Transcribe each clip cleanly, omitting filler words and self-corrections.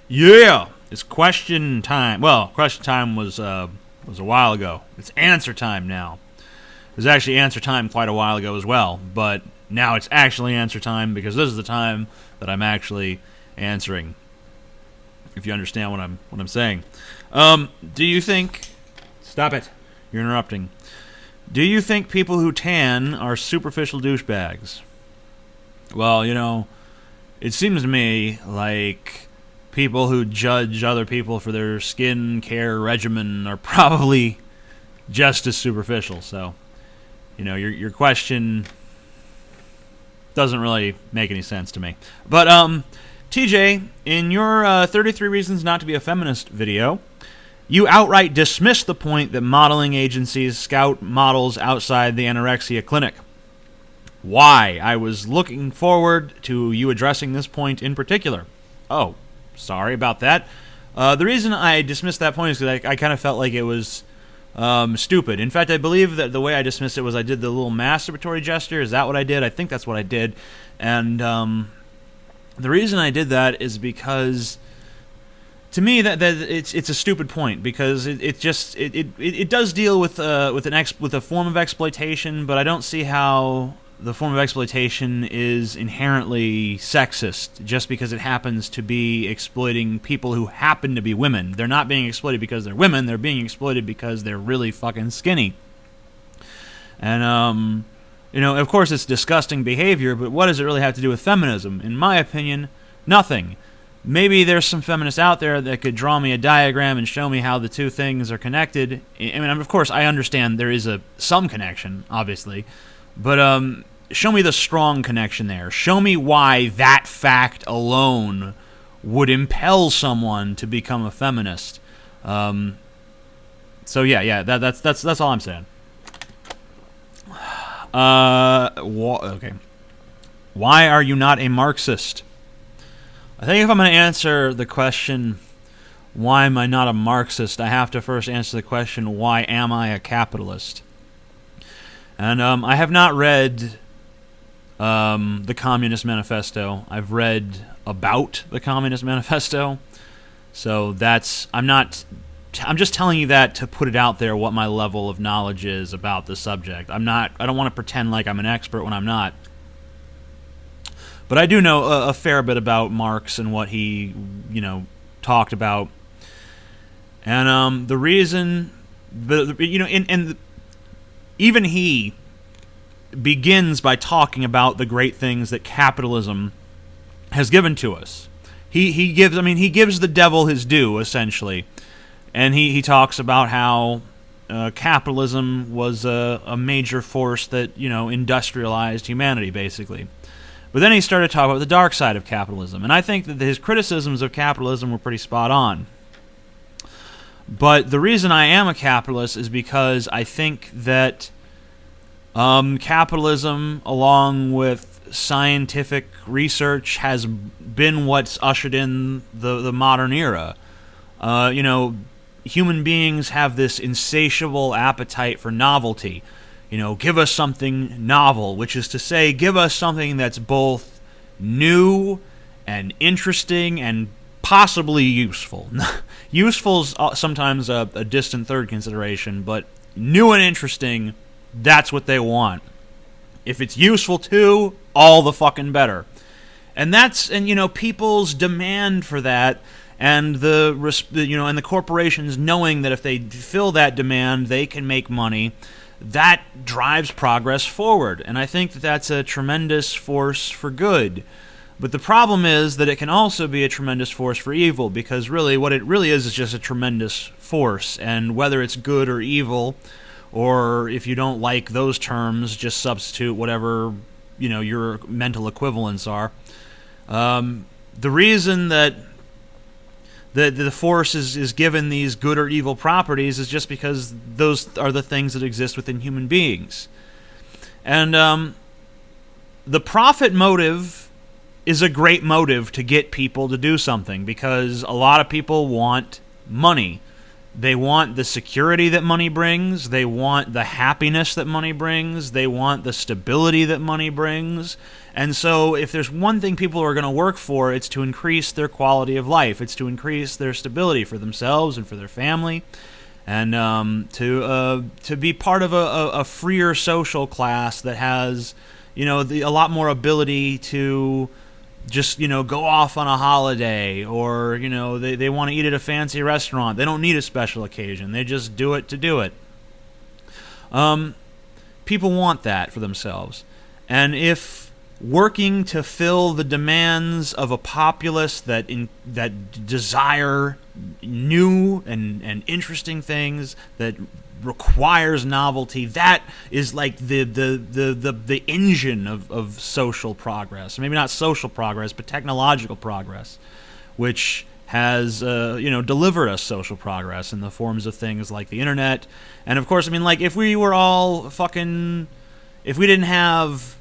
Yeah, it's question time. Well, question time was a while ago. It's answer time now. It was actually answer time quite a while ago as well, but now it's actually answer time because this is the time that I'm actually answering. If you understand what I'm saying, do you think? Stop it! You're interrupting. Do you think people who tan are superficial douchebags? Well, it seems to me like people who judge other people for their skin care regimen are probably just as superficial. So, your question doesn't really make any sense to me. But TJ, in your 33 Reasons Not to Be a Feminist video, you outright dismiss the point that modeling agencies scout models outside the anorexia clinic. Why? I was looking forward to you addressing this point in particular. Oh, sorry about that. The reason I dismissed that point is because I kind of felt like it was stupid. In fact, I believe that the way I dismissed it was I did the little masturbatory gesture. Is that what I did? I think that's what I did. And the reason I did that is because, to me, that it's a stupid point because it does deal with a form of exploitation, but I don't see how the form of exploitation is inherently sexist just because it happens to be exploiting people who happen to be women. They're not being exploited because they're women. They're being exploited because they're really fucking skinny. And of course, it's disgusting behavior, but what does it really have to do with feminism? In my opinion, nothing. Maybe there's some feminists out there that could draw me a diagram and show me how the two things are connected. I mean, of course, I understand there is some connection, obviously, but show me the strong connection there. Show me why that fact alone would impel someone to become a feminist. So that's all I'm saying. Okay. Why are you not a Marxist? I think if I'm going to answer the question, why am I not a Marxist, I have to first answer the question, why am I a capitalist? And I have not read the Communist Manifesto. I've read about the Communist Manifesto. So I'm just telling you that to put it out there what my level of knowledge is about the subject. I don't want to pretend like I'm an expert when I'm not. But I do know a fair bit about Marx and what he, talked about. And the reason, even he begins by talking about the great things that capitalism has given to us. He gives the devil his due, essentially. And he talks about how capitalism was a major force that, industrialized humanity, basically. But then he started talking about the dark side of capitalism. And I think that his criticisms of capitalism were pretty spot on. But the reason I am a capitalist is because I think that capitalism, along with scientific research, has been what's ushered in the modern era. Human beings have this insatiable appetite for novelty. Give us something novel, which is to say, give us something that's both new and interesting and possibly useful. Useful is sometimes a distant third consideration, but new and interesting, that's what they want. If it's useful too, all the fucking better. And people's demand for that, and the corporations knowing that if they fill that demand, they can make money. That drives progress forward, and I think that that's a tremendous force for good. But the problem is that it can also be a tremendous force for evil, because really what it really is just a tremendous force, and whether it's good or evil, or if you don't like those terms, just substitute whatever your mental equivalents are. The reason that the force is given these good or evil properties is just because those are the things that exist within human beings. And the profit motive is a great motive to get people to do something, because a lot of people want money. They want the security that money brings. They want the happiness that money brings. They want the stability that money brings. And so if there's one thing people are going to work for, it's to increase their quality of life. It's to increase their stability for themselves and for their family, and to be part of a freer social class that has, a lot more ability to just, go off on a holiday, or, they want to eat at a fancy restaurant. They don't need a special occasion. They just do it to do it. People want that for themselves. And if working to fill the demands of a populace that desire new and interesting things, that requires novelty, that is like the engine of social progress. Maybe not social progress, but technological progress, which has delivered us social progress in the forms of things like the internet. And of course, if we were all if we didn't have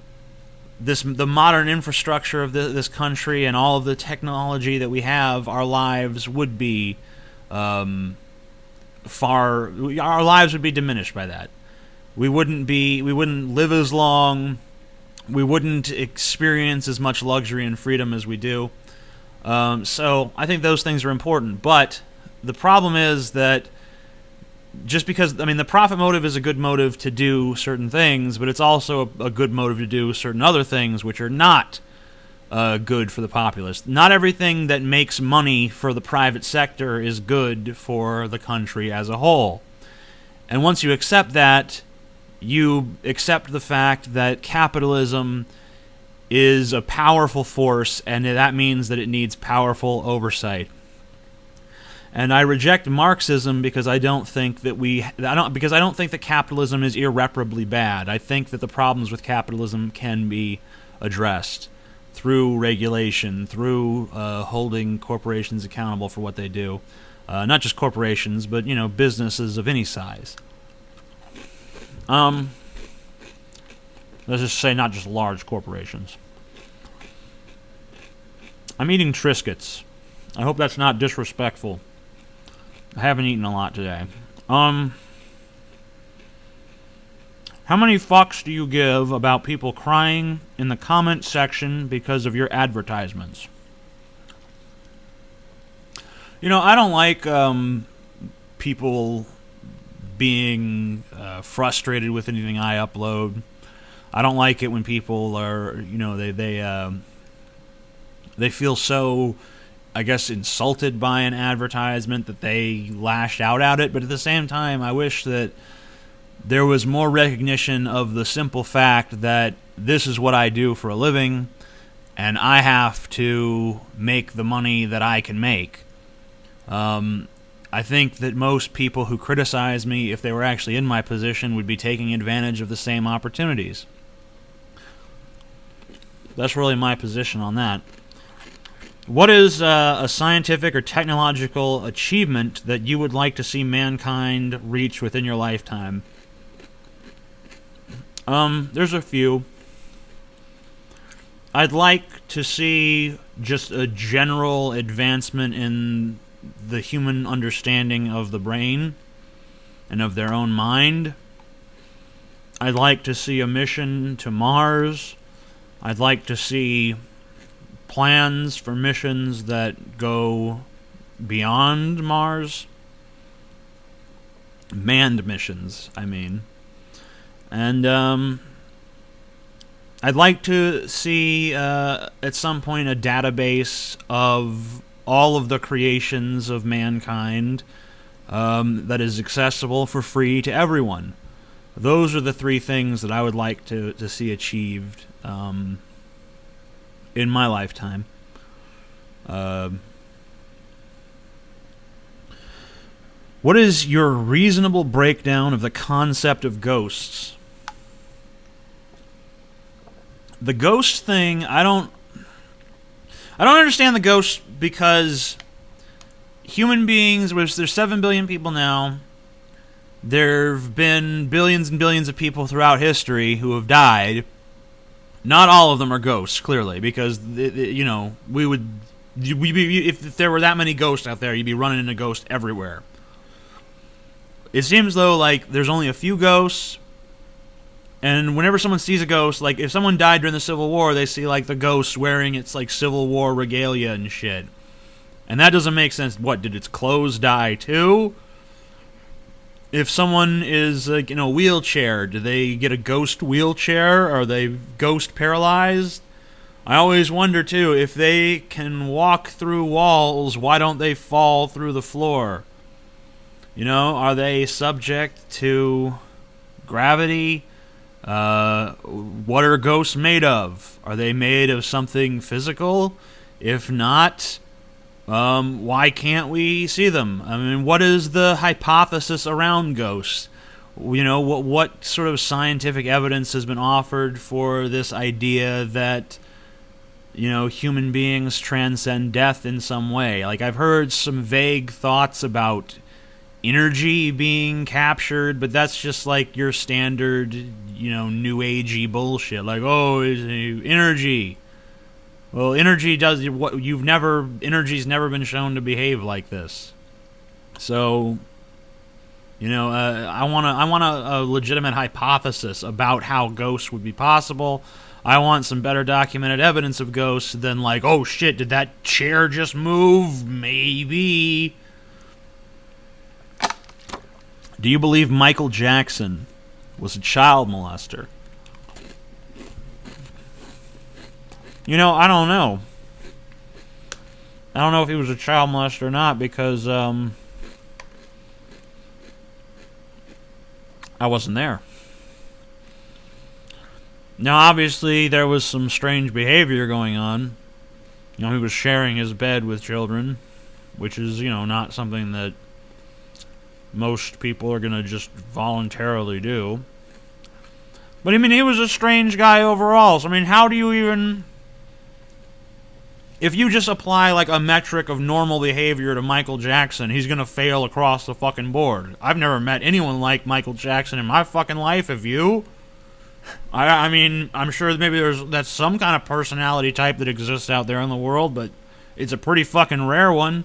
the modern infrastructure of this country and all of the technology that we have, our lives would be our lives would be diminished by that. We wouldn't live as long. We wouldn't experience as much luxury and freedom as we do. So I think those things are important. But the problem is that just because, the profit motive is a good motive to do certain things, but it's also a good motive to do certain other things which are not good for the populace. Not everything that makes money for the private sector is good for the country as a whole. And once you accept that, you accept the fact that capitalism is a powerful force, and that means that it needs powerful oversight. And I reject Marxism because I don't think that capitalism is irreparably bad. I think that the problems with capitalism can be addressed through regulation, through holding corporations accountable for what they do. Not just corporations, but businesses of any size. Let's just say not just large corporations. I'm eating Triscuits. I hope that's not disrespectful. I haven't eaten a lot today. How many fucks do you give about people crying in the comment section because of your advertisements? I don't like people being frustrated with anything I upload. I don't like it when people are, they feel so, I guess, insulted by an advertisement that they lash out at it. But at the same time, I wish that there was more recognition of the simple fact that this is what I do for a living, and I have to make the money that I can make. I think that most people who criticize me, if they were actually in my position, would be taking advantage of the same opportunities. That's really my position on that. What is a scientific or technological achievement that you would like to see mankind reach within your lifetime? There's a few. I'd like to see just a general advancement in the human understanding of the brain and of their own mind. I'd like to see a mission to Mars. I'd like to see plans for missions that go beyond Mars. Manned missions, I mean. And I'd like to see at some point a database of all of the creations of mankind that is accessible for free to everyone. Those are the three things that I would like to see achieved in my lifetime. What is your reasonable breakdown of the concept of ghosts? The ghost thing, I don't understand the ghost, because human beings, there's 7 billion people now. There have been billions and billions of people throughout history who have died. Not all of them are ghosts, clearly, because if there were that many ghosts out there, you'd be running into ghosts everywhere. It seems though like there's only a few ghosts, And whenever someone sees a ghost, like if someone died during the Civil War, they see like the ghost wearing its like Civil War regalia and shit. And that doesn't make sense. What, did its clothes die too? If someone is like in a wheelchair, do they get a ghost wheelchair? Are they ghost paralyzed? I always wonder too, if they can walk through walls, why don't they fall through the floor? You know, are they subject to gravity? What are ghosts made of? Are they made of something physical? If not, why can't we see them? I mean, what is the hypothesis around ghosts? You know, what sort of scientific evidence has been offered for this idea that, you know, human beings transcend death in some way? Like, I've heard some vague thoughts about energy being captured, but that's just like your standard, you know, new agey bullshit. Like, oh, energy. Well, energy does what energy's never been shown to behave like this. So, you know, I want a legitimate hypothesis about how ghosts would be possible. I want some better documented evidence of ghosts than like, oh shit, did that chair just move? Maybe. Do you believe Michael Jackson was a child molester? You know, I don't know. I don't know if he was a child molester or not because I wasn't there. Now, obviously, there was some strange behavior going on. You know, he was sharing his bed with children, which is, you know, not something that most people are going to just voluntarily do. But, I mean, he was a strange guy overall. So, I mean, how do you even... If you just apply, like, a metric of normal behavior to Michael Jackson, he's going to fail across the fucking board. I've never met anyone like Michael Jackson in my fucking life. Have you? I mean, I'm sure maybe that's some kind of personality type that exists out there in the world, but it's a pretty fucking rare one.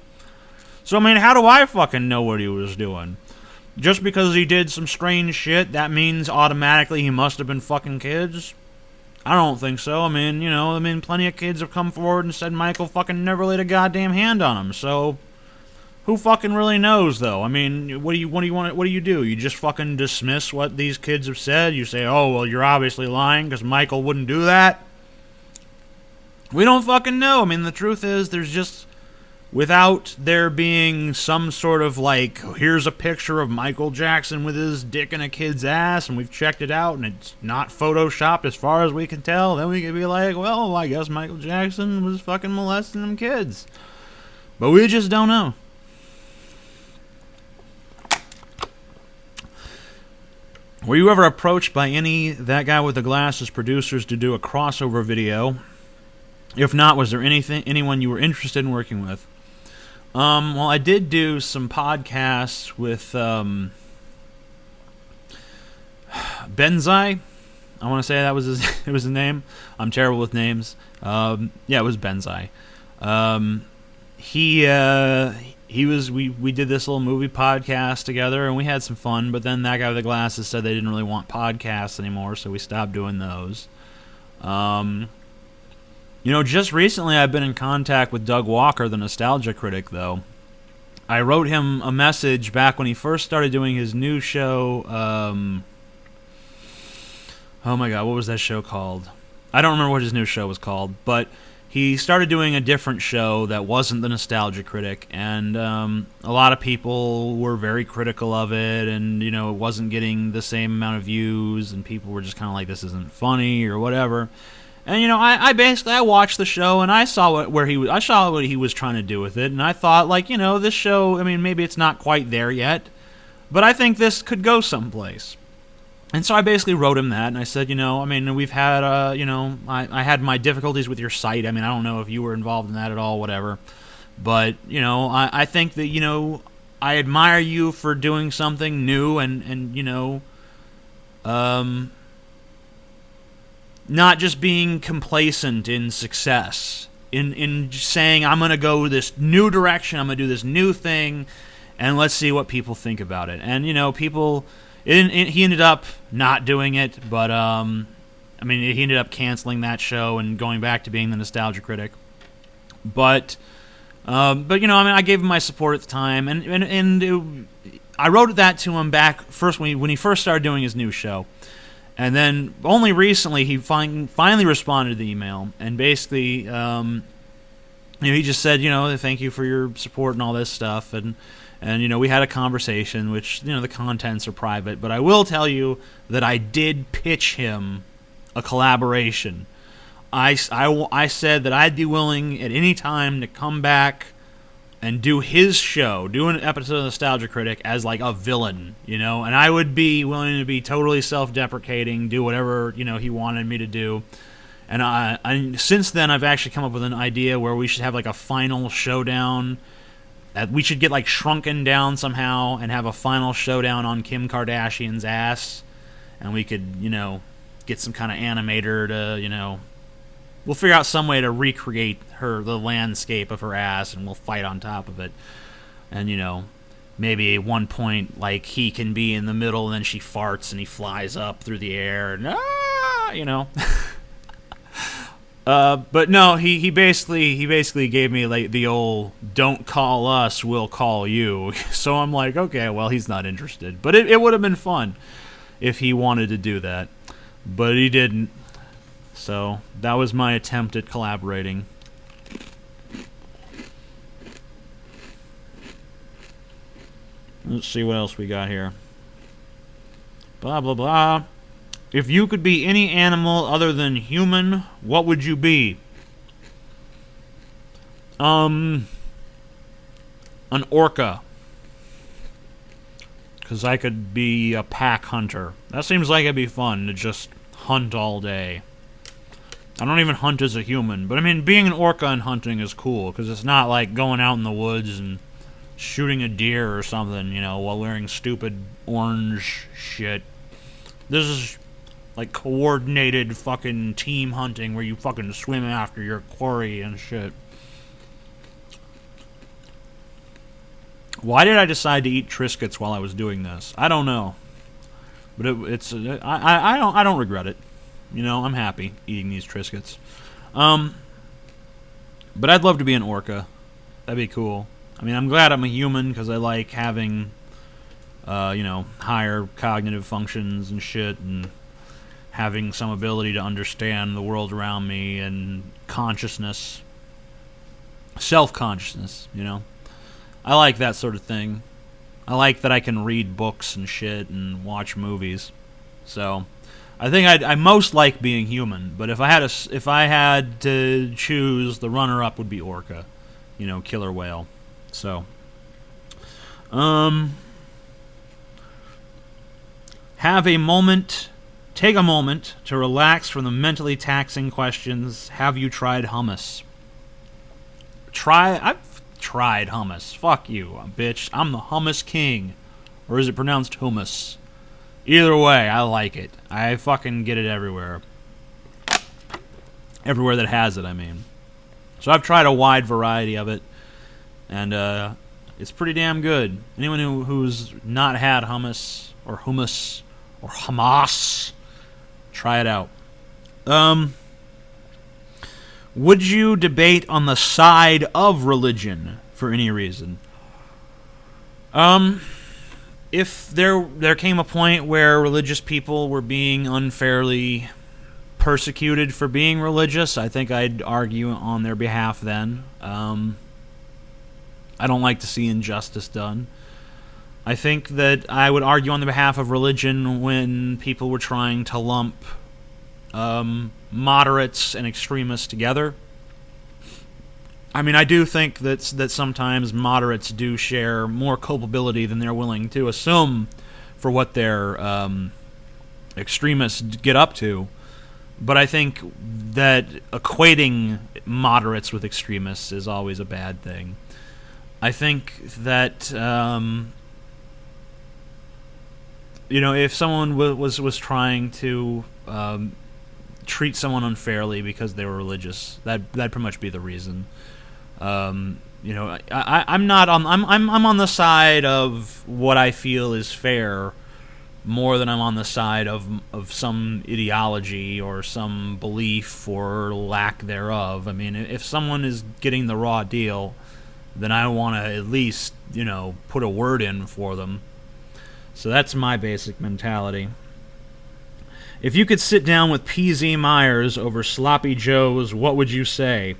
So, I mean, how do I fucking know what he was doing? Just because he did some strange shit, that means automatically he must have been fucking kids? I don't think so. I mean, you know, plenty of kids have come forward and said Michael fucking never laid a goddamn hand on him, so... Who fucking really knows, though? I mean, what do you do? You just fucking dismiss what these kids have said? You say, oh, well, you're obviously lying because Michael wouldn't do that? We don't fucking know. I mean, the truth is, there's just... Without there being some sort of, like, here's a picture of Michael Jackson with his dick in a kid's ass, and we've checked it out, and it's not photoshopped as far as we can tell, then we could be like, well, I guess Michael Jackson was fucking molesting them kids. But we just don't know. Were you ever approached by That Guy with the Glasses producers to do a crossover video? If not, was there anyone you were interested in working with? Well, I did do some podcasts with Benzai. I want to say that was his name. I'm terrible with names. Yeah, it was Benzai. We did this little movie podcast together, and we had some fun, but then That Guy with the Glasses said they didn't really want podcasts anymore, so we stopped doing those. You know, just recently I've been in contact with Doug Walker, the Nostalgia Critic, though. I wrote him a message back when he first started doing his new show, oh my god, what was that show called? I don't remember what his new show was called, but... He started doing a different show that wasn't the Nostalgia Critic, and a lot of people were very critical of it, and, you know, it wasn't getting the same amount of views, and people were just kind of like, this isn't funny, or whatever. And, you know, I watched the show, and I saw what he was trying to do with it, and I thought, like, you know, this show, I mean, maybe it's not quite there yet, but I think this could go someplace. And so I basically wrote him that, and I said, you know, I mean, we've had, you know, I had my difficulties with your site. I mean, I don't know if you were involved in that at all, whatever. But, you know, I think that, you know, I admire you for doing something new and you know, not just being complacent in success. In saying, I'm going to go this new direction, I'm going to do this new thing, and let's see what people think about it. And, you know, people... he ended up not doing it, but I mean, he ended up canceling that show and going back to being the nostalgia critic. But you know, I mean, I gave him my support at the time, and I wrote that to him back first when he first started doing his new show, and then only recently he finally responded to the email, and basically, you know, he just said, you know, thank you for your support and all this stuff, and you know, we had a conversation, which, you know, the contents are private, but I will tell you that I did pitch him a collaboration. I said that I'd be willing at any time to come back and do his show, do an episode of Nostalgia Critic as like a villain, you know, and I would be willing to be totally self-deprecating, do whatever, you know, he wanted me to do. And I since then I've actually come up with an idea where we should have like a final showdown. That we should get like shrunken down somehow and have a final showdown on Kim Kardashian's ass, and we could, you know, get some kind of animator to, you know, we'll figure out some way to recreate the landscape of her ass, and we'll fight on top of it. And, you know, maybe at one point, like, he can be in the middle, and then she farts, and he flies up through the air, and, you know. But no, he basically gave me, like, the old, don't call us, we'll call you. So I'm like, okay, well, he's not interested. But it would have been fun if he wanted to do that. But he didn't. So that was my attempt at collaborating. Let's see what else we got here. Blah, blah, blah. If you could be any animal other than human, what would you be? An orca. Because I could be a pack hunter. That seems like it'd be fun to just hunt all day. I don't even hunt as a human, but I mean, being an orca and hunting is cool, because it's not like going out in the woods and shooting a deer or something, you know, while wearing stupid orange shit. This is like coordinated fucking team hunting where you fucking swim after your quarry and shit. Why did I decide to eat Triscuits while I was doing this? I don't know, but I don't regret it. You know, I'm happy eating these Triscuits. But I'd love to be an orca. That'd be cool. I mean, I'm glad I'm a human because I like having, you know, higher cognitive functions and shit, and having some ability to understand the world around me and consciousness, self-consciousness, you know. I like that sort of thing. I like that I can read books and shit and watch movies. So I think I most like being human, but if I had to choose, the runner-up would be orca, you know, killer whale. So, take a moment to relax from the mentally taxing questions. Have you tried hummus? I've tried hummus. Fuck you, bitch. I'm the hummus king. Or is it pronounced hummus? Either way, I like it. I fucking get it everywhere. Everywhere that has it, I mean. So I've tried a wide variety of it, and it's pretty damn good. Anyone who's not had hummus, or Hamas, try it out. Would you debate on the side of religion for any reason? If there came a point where religious people were being unfairly persecuted for being religious, I think I'd argue on their behalf then. I don't like to see injustice done. I think that I would argue on the behalf of religion when people were trying to lump moderates and extremists together. I mean, I do think that sometimes moderates do share more culpability than they're willing to assume for what their extremists get up to. But I think that equating moderates with extremists is always a bad thing. I think that you know, if someone was trying to treat someone unfairly because they were religious, that'd pretty much be the reason. You know, I'm on the side of what I feel is fair, more than I'm on the side of some ideology or some belief or lack thereof. I mean, if someone is getting the raw deal, then I want to at least, put a word in for them. So that's my basic mentality. If you could sit down with P.Z. Myers over Sloppy Joes, what would you say?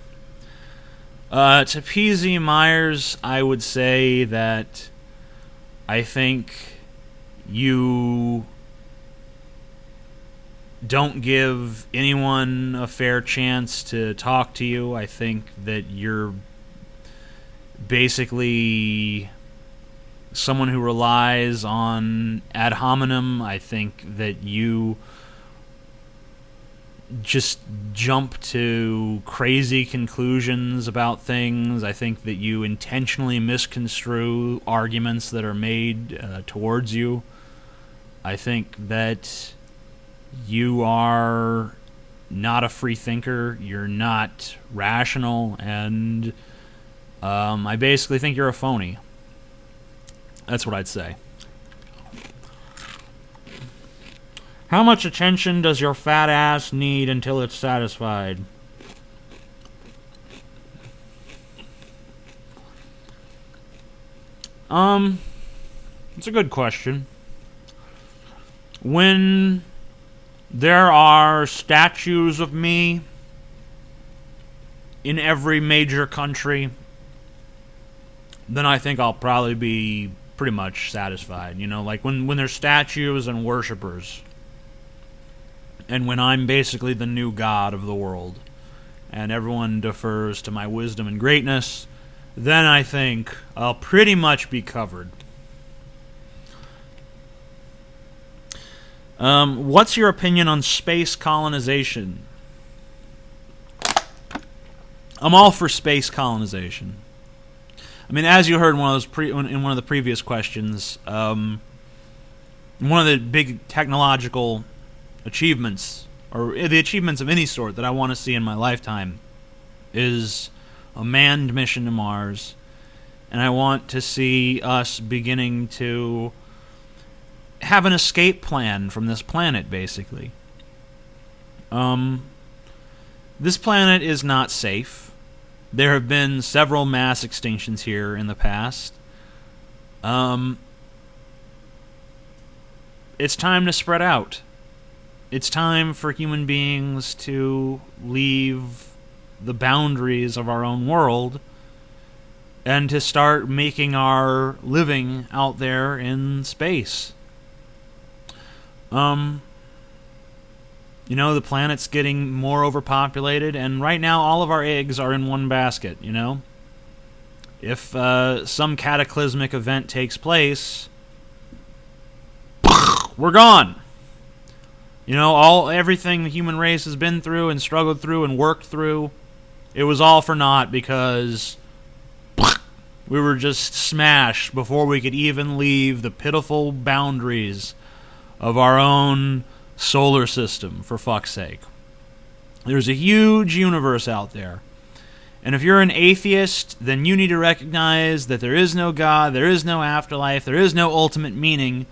To P.Z. Myers, I would say that I think you don't give anyone a fair chance to talk to you. I think that you're basically someone who relies on ad hominem. I think that you just jump to crazy conclusions about things. I think that you intentionally misconstrue arguments that are made towards you. I think that you are not a free thinker. You're not rational, and I basically think you're a phony. That's what I'd say. How much attention does your fat ass need until it's satisfied? It's a good question. When there are statues of me in every major country, then I think I'll probably be pretty much satisfied. Like when there's statues and worshipers, and when I'm basically the new god of the world, and everyone defers to my wisdom and greatness, then I think I'll pretty much be covered. What's your opinion on space colonization? I'm all for space colonization. I mean, as you heard in one of the previous questions, one of the big technological achievements, or the achievements of any sort that I want to see in my lifetime, is a manned mission to Mars. And I want to see us beginning to have an escape plan from this planet, basically. This planet is not safe. There have been several mass extinctions here in the past. It's time to spread out. It's time for human beings to leave the boundaries of our own world and to start making our living out there in space. The planet's getting more overpopulated, and right now all of our eggs are in one basket, If some cataclysmic event takes place, we're gone. Everything the human race has been through and struggled through and worked through, it was all for naught because we were just smashed before we could even leave the pitiful boundaries of our own solar system, for fuck's sake. There's a huge universe out there. And if you're an atheist, then you need to recognize that there is no God, there is no afterlife, there is no ultimate meaning,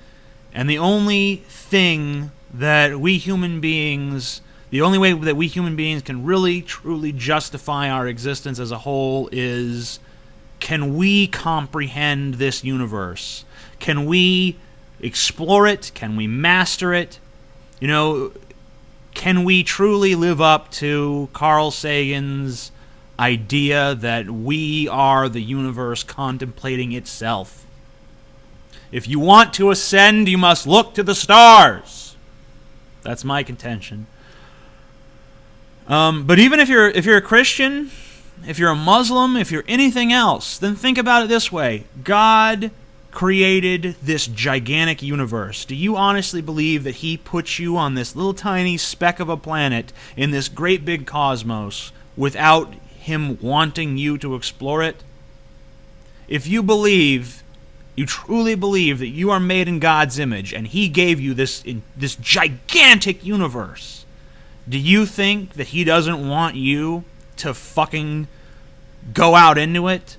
and the only thing that we human beings, the only way that we human beings can really, truly justify our existence as a whole is, can we comprehend this universe? Can we explore it? Can we master it? Can we truly live up to Carl Sagan's idea that we are the universe contemplating itself? If you want to ascend, you must look to the stars. That's my contention. But even if you're a Christian, if you're a Muslim, if you're anything else, then think about it this way. God created this gigantic universe. Do you honestly believe that He put you on this little tiny speck of a planet in this great big cosmos without Him wanting you to explore it? If you truly believe that you are made in God's image and He gave you this gigantic universe, do you think that He doesn't want you to fucking go out into it,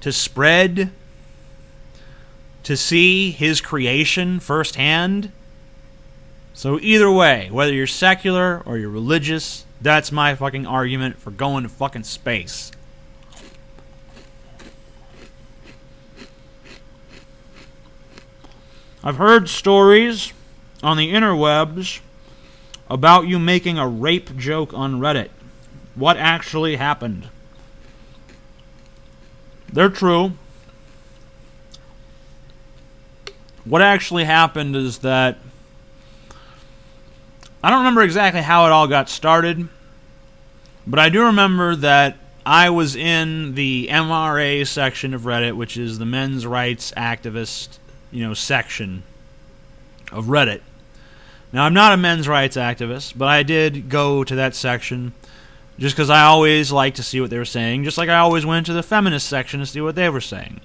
to spread, to see His creation firsthand? So either way, whether you're secular or you're religious, that's my fucking argument for going to fucking space. I've heard stories on the interwebs about you making a rape joke on Reddit. What actually happened? They're true. What actually happened is that I don't remember exactly how it all got started, but I do remember that I was in the MRA section of Reddit, which is the men's rights activist, section of Reddit. Now, I'm not a men's rights activist, but I did go to that section just because I always liked to see what they were saying, just like I always went to the feminist section to see what they were saying.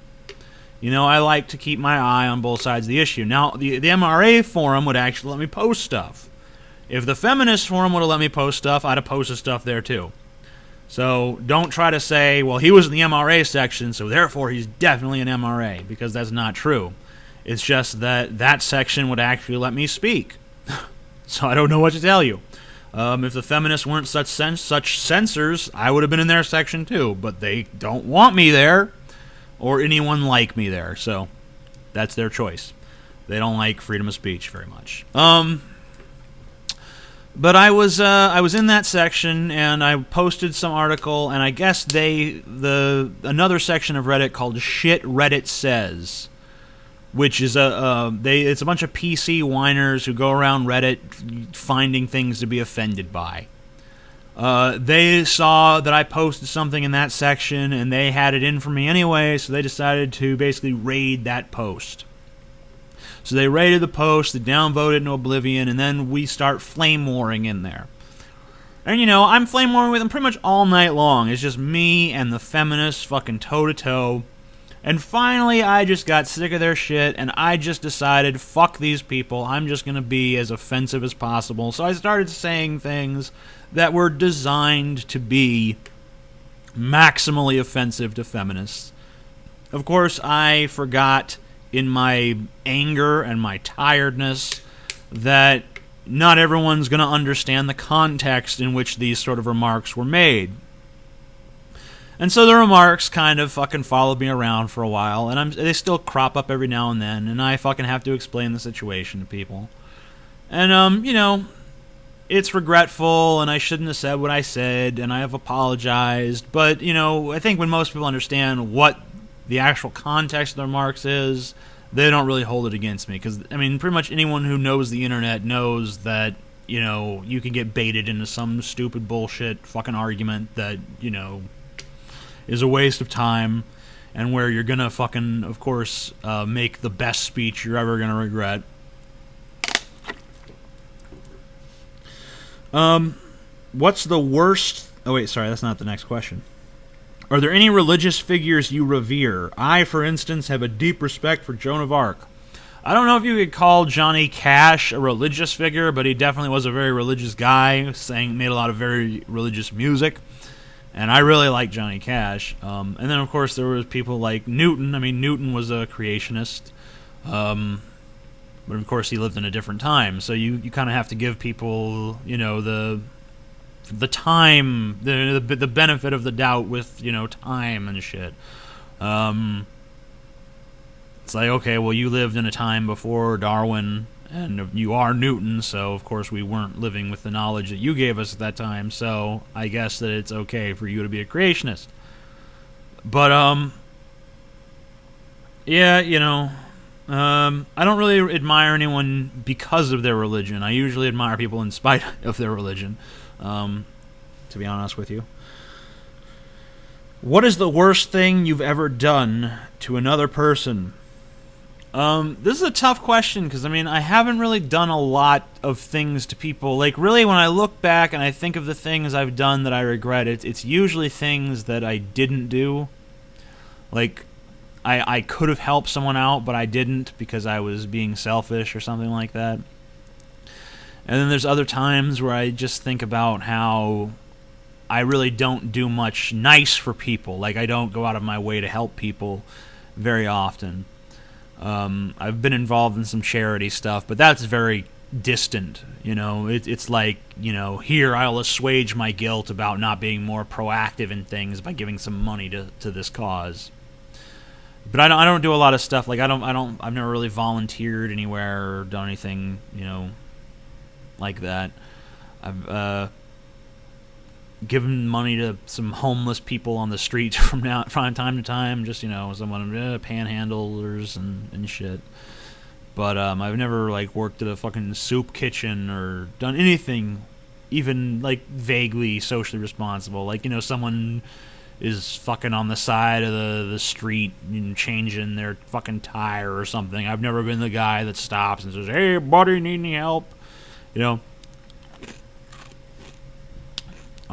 I like to keep my eye on both sides of the issue. Now, the MRA forum would actually let me post stuff. If the feminist forum would have let me post stuff, I'd have posted stuff there too. So don't try to say, well, he was in the MRA section, so therefore he's definitely an MRA, because that's not true. It's just that that section would actually let me speak. So I don't know what to tell you. If the feminists weren't such censors, I would have been in their section too, but they don't want me there, or anyone like me there, so that's their choice. They don't like freedom of speech very much. But I was in that section, and I posted some article, and I guess another section of Reddit called Shit Reddit Says, which is it's a bunch of PC whiners who go around Reddit finding things to be offended by. They saw that I posted something in that section, and they had it in for me anyway, so they decided to basically raid that post. So they raided the post, they downvoted into oblivion, and then we start flame warring in there. And I'm flame warring with them pretty much all night long. It's just me and the feminists fucking toe to toe. And finally, I just got sick of their shit, and I just decided, fuck these people, I'm just going to be as offensive as possible. So I started saying things that were designed to be maximally offensive to feminists. Of course, I forgot in my anger and my tiredness that not everyone's going to understand the context in which these sort of remarks were made. And so the remarks kind of fucking followed me around for a while, and they still crop up every now and then, and I fucking have to explain the situation to people. And, it's regretful, and I shouldn't have said what I said, and I have apologized, but, I think when most people understand what the actual context of the remarks is, they don't really hold it against me, because, pretty much anyone who knows the internet knows that, you can get baited into some stupid bullshit fucking argument that, is a waste of time, and where you're gonna fucking, of course, make the best speech you're ever gonna regret. What's the worst... Oh, wait, sorry, that's not the next question. Are there any religious figures you revere? I, for instance, have a deep respect for Joan of Arc. I don't know if you could call Johnny Cash a religious figure, but he definitely was a very religious guy, made a lot of very religious music. And I really like Johnny Cash. And then, of course, there was people like Newton. Newton was a creationist. But, of course, he lived in a different time. So you kind of have to give people, the time, the benefit of the doubt with, time and shit. It's like, okay, well, you lived in a time before Darwin, and you are Newton, so of course we weren't living with the knowledge that you gave us at that time, so I guess that it's okay for you to be a creationist. But, yeah, I don't really admire anyone because of their religion. I usually admire people in spite of their religion, to be honest with you. What is the worst thing you've ever done to another person? This is a tough question, because, I haven't really done a lot of things to people. Like, really, when I look back and I think of the things I've done that I regret, it's usually things that I didn't do. Like, I could have helped someone out, but I didn't because I was being selfish or something like that. And then there's other times where I just think about how I really don't do much nice for people. Like, I don't go out of my way to help people very often. I've been involved in some charity stuff, but that's very distant. It's like, here I'll assuage my guilt about not being more proactive in things by giving some money to this cause. But I don't do a lot of stuff. Like, I've never really volunteered anywhere or done anything, like that. I've given money to some homeless people on the street from time to time, just, someone, panhandlers and shit. But I've never, like, worked at a fucking soup kitchen or done anything even, like, vaguely socially responsible. Like, someone is fucking on the side of the street and changing their fucking tire or something. I've never been the guy that stops and says, "Hey, buddy, need any help?" I'm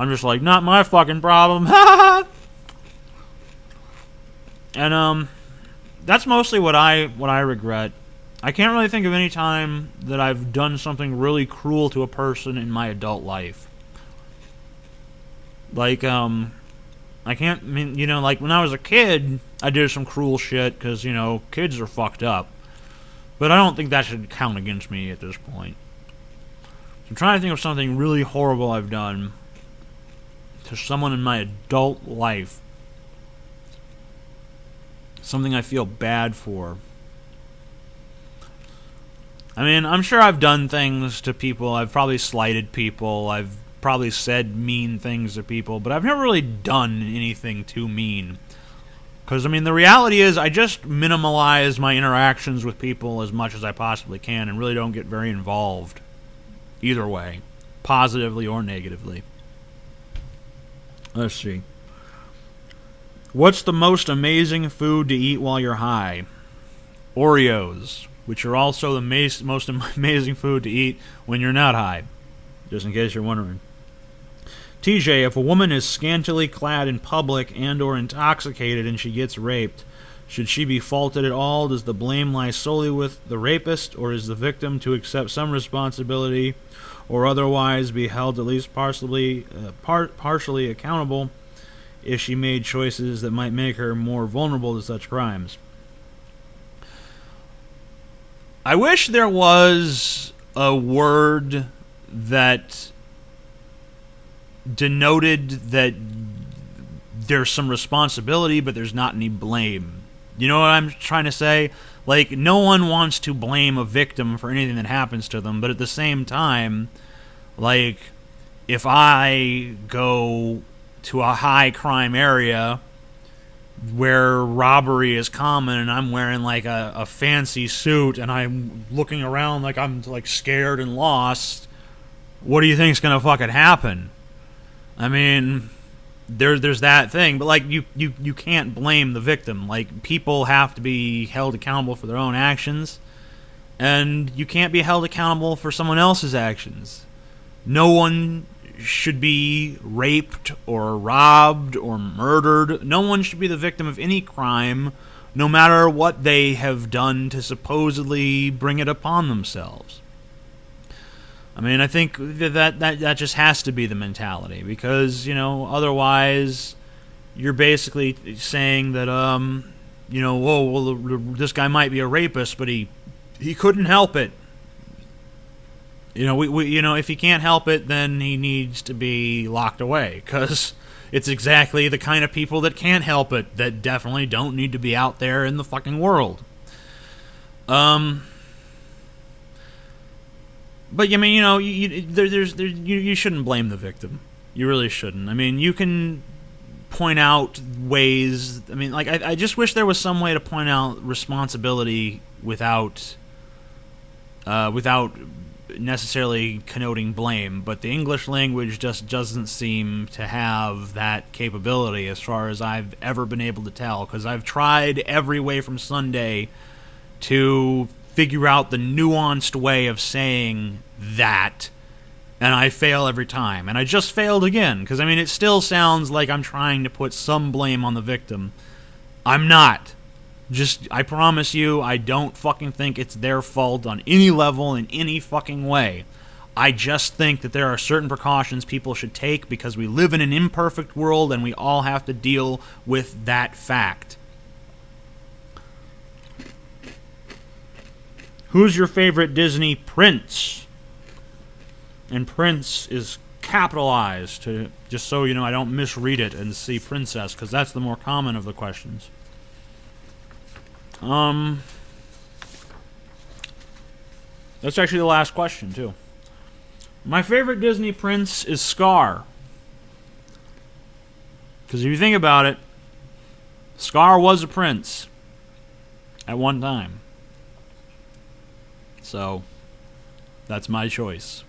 just like, not my fucking problem. And that's mostly what I regret. I can't really think of any time that I've done something really cruel to a person in my adult life. Like, like when I was a kid, I did some cruel shit because, kids are fucked up. But I don't think that should count against me at this point. So I'm trying to think of something really horrible I've done to someone in my adult life. Something I feel bad for. I mean, I'm sure I've done things to people. I've probably slighted people. I've probably said mean things to people, but I've never really done anything too mean. Because, the reality is I just minimalize my interactions with people as much as I possibly can and really don't get very involved. Either way. Positively or negatively. Let's see. What's the most amazing food to eat while you're high? Oreos, which are also the most amazing food to eat when you're not high. Just in case you're wondering. TJ, if a woman is scantily clad in public and or intoxicated and she gets raped, should she be faulted at all? Does the blame lie solely with the rapist, or is the victim to accept some responsibility or otherwise be held at least partially accountable if she made choices that might make her more vulnerable to such crimes? I wish there was a word that denoted that there's some responsibility, but there's not any blame. You know what I'm trying to say? Like, no one wants to blame a victim for anything that happens to them, but at the same time, like, if I go to a high crime area where robbery is common and I'm wearing like a fancy suit and I'm looking around like I'm like scared and lost, what do you think's gonna fucking happen? I mean, there's that thing, but like you can't blame the victim. Like, people have to be held accountable for their own actions, and you can't be held accountable for someone else's actions. No one should be raped or robbed or murdered. No one should be the victim of any crime, no matter what they have done to supposedly bring it upon themselves. I mean, I think that just has to be the mentality, because, otherwise you're basically saying that, this guy might be a rapist, but he couldn't help it. If he can't help it, then he needs to be locked away, because it's exactly the kind of people that can't help it that definitely don't need to be out there in the fucking world. But I mean, you shouldn't blame the victim. You really shouldn't. I mean, you can point out ways. I mean, like, I just wish there was some way to point out responsibility without necessarily connoting blame. But the English language just doesn't seem to have that capability, as far as I've ever been able to tell. Because I've tried every way from Sunday to figure out the nuanced way of saying that, and I fail every time. And I just failed again, because, I mean, it still sounds like I'm trying to put some blame on the victim. I'm not. I promise you, I don't fucking think it's their fault on any level, in any fucking way. I just think that there are certain precautions people should take, because we live in an imperfect world, and we all have to deal with that fact. Who's your favorite Disney prince? and Prince is capitalized, to just so you know I don't misread it and see princess, because that's the more common of the questions. That's actually the last question, too. My favorite Disney prince is Scar. Because if you think about it, Scar was a prince at one time. So, that's my choice.